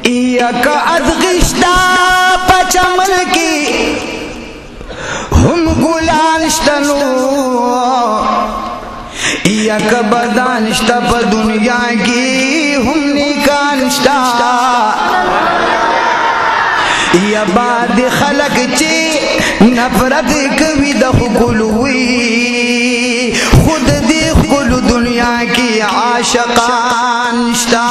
एक अदगिश्ता पचमल की हम गुलानश्तनो एक बदानश्ता प दुनिया की हम निकानश्ता या बाद खलक चे नफरत कभी दखुलुई खुद देखुल दुनिया की आशिकानश्ता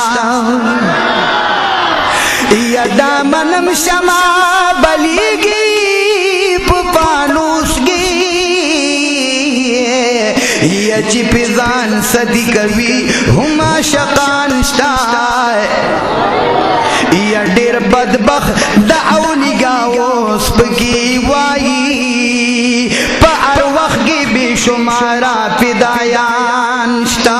या दामनम शमा बलीगी पानूसगी या चिपिजान सदी कभी हम आशिकानश्ता या डेर बदबख्त दाऊनी गाओस की वाई पर वक्त की बेशुमारा फिदायानश्ता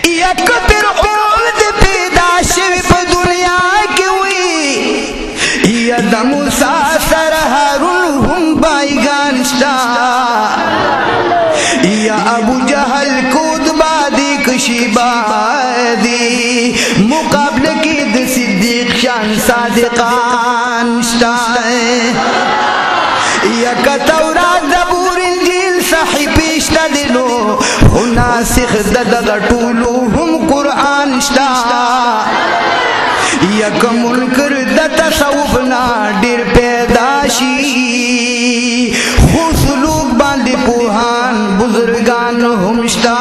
या कतर ओल्द पैदाशिव प दुनिया की हुई या दमुसा सरहरुल हम बाईगानश्ता या अबू जहल कूदबादी कशीबादी मुकाबले की सिद्दीक शान सादिकानश्ता या कतौरा जबूर इंजील सही पेशता दिलो नासिख ददगटूलू हम कुरानश्ता या कमुल कर दतसौफ ना डिर पैदाशी खुसलूक बांधे पुहान बुजुर्गान हमश्ता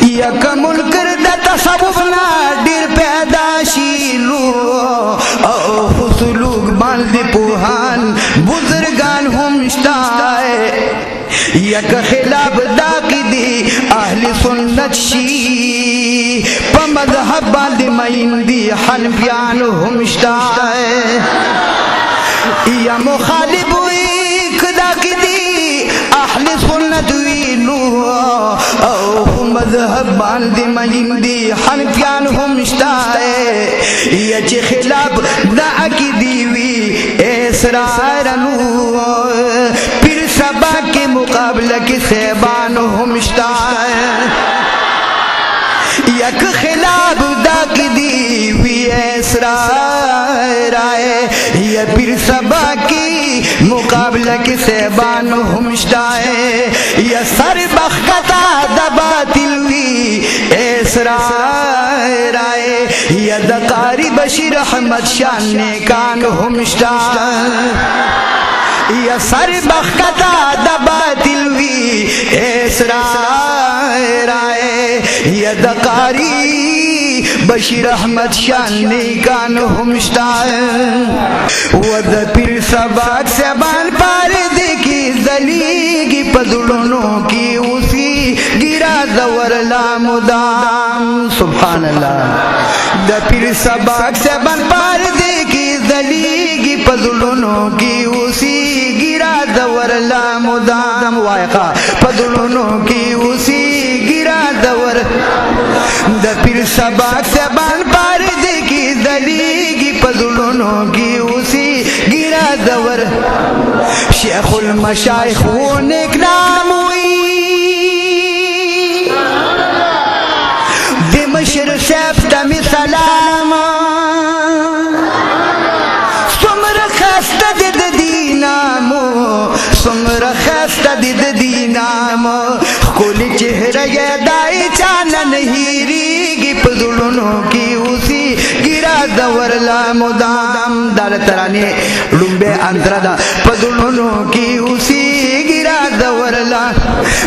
या कमुल कर दतसौफ ना डिर पैदाशी लो खुसलूक बांधे पुहान बुजुर्गान हमश्ता यक खिलाफ दाकिदी अहले सुन्नत शी प मज़हब बांध मइंदी हनफियान हमश्ता या मुखालिफ एक दाकिदी अहले सुन्नत वीलू ओ मज़हब बांध मइंदी हनफियान हमश्ता या चे खिलाफ दाकिदी वी इसरारनु सबा के मुकाबले की सेबान हमश्ता यक खिलाफ दाक दी हुई राय ये फिर सबा की मुकाबले की सेबान हमश्ता ये सर बखता दबातिल हुई राय ये दकारी बशीर अहमद शान ने कान हमश्ता या सर बखता दबातिल हुई राय या दकारी बशीर अहमद शान ने कान हमश्ता वद फिर सबक से बान पार देखी जलीगी पदुलों की उसी गिरा जवरला मुदाम सुभान अल्लाह द फिर सबक से बान पार देखी जलीगी पदुलों की उसी गिरा दवरला मुदाम वायका पदुलों की उसी गिरा दवर द फिर सबक से बान पार देखी दलीगी पदुलों की उसी गिरा दवर शेखुल मशाइख वो नेक नाम हुई दिमशर शैफ तमी सलाम सुमर खस्ता दिद दीनाम कुल चेहरा ये दाई चानन हीरी पदुलों की उसी गिरा दवरला मुदाम दाल तराने लुम्बे अंतरदा पदुलों की उसी गिरा दवरला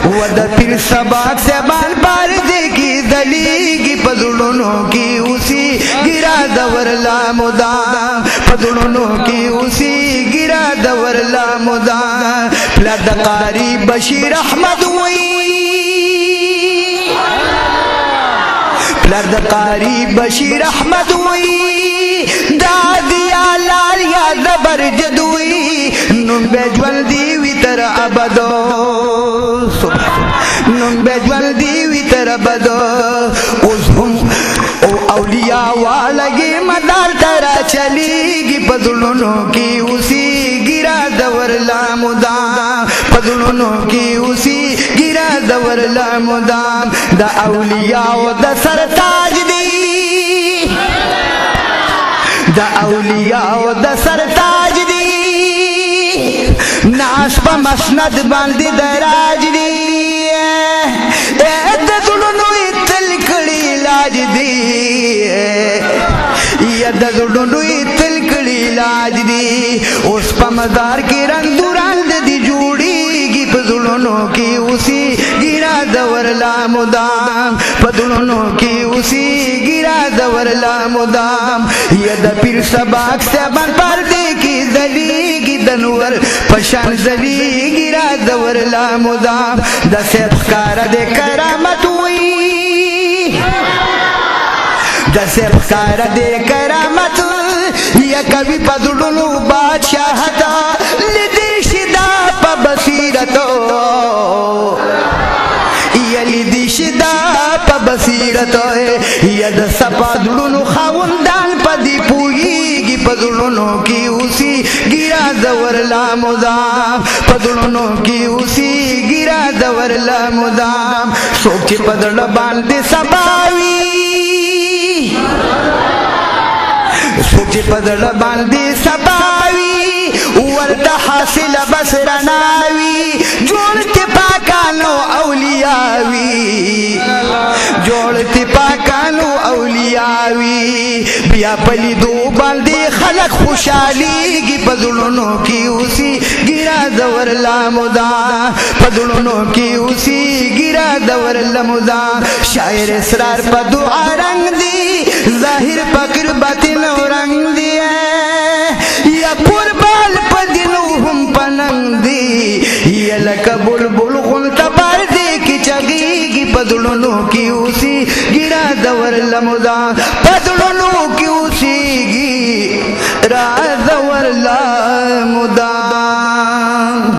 वद फिर सबक से बाल पार देखी दलीगी पदुलों की उसी गिरा दवरला मुदाम पदुलों की उसी गिरा दवरला मुदाम लदकारी बशीर अहमद हुई लदकारी बशीर अहमद हुई दादिया लालिया जबर जदुई नुम्बे ज्वल्दी वितर अबदो नुम्बे ज्वल्दी वितर अबदो उसहुम ओ औलिया वाला ये मदार तरह चलेगी पदुलों की उसी गिरा دور لامدام پدلونو کی اسی گرا دور لامدام دا اولیاء و دا سرتاج دی دا اولیاء و دا سرتاج دی ناس پا مسند باندی دراج دی دا دلونو اتل کڑی لاج دی یا دا دلونو اتل کڑی لاج دی اس پا مدار کی رنگ دوران دی جوڑی گی پدلونو کی اسی گرا دور لامدام پدلونو کی اسی گرا دور لامدام یا دا پیر سباک سیبان پردے کی دلی گی دنور پشان زلی گرا دور لامدام دا سیب خکار دے کرامت ہوئی دا سیب خکار دے کرامت یا کبھی پدلونو بادشاہتا لدیش دا پا بصیرتو یا لدیش دا پا بصیرتو یا دا سپا دلونو خاوندان پا دی پوئیگی پدلونو کی اسی گرا دور لامدام پدلونو کی اسی گرا دور لامدام سوچ پدل باندے سباوی سوچ پدل باندے سباوی ورد حاصل بس رناوی جوڑت پاکانو اولیاوی جوڑت پاکانو اولیاوی بیا پلی دو باندے خلق خوشالی گی پدلونو کی اسی گرا دور لامدام پدلونو کی اسی گرا دور لامدام شاعر اسرار پا دعا رنگ دی ظاہر پکر باطن رنگ دی یا قربال پا دنو ہم پننگ دی یا لکا بلبل غلطا بار دے کی چگی گی پدلونو کی اسی گرا دور لامدام پدلونو کی اسی گرا دور لامدام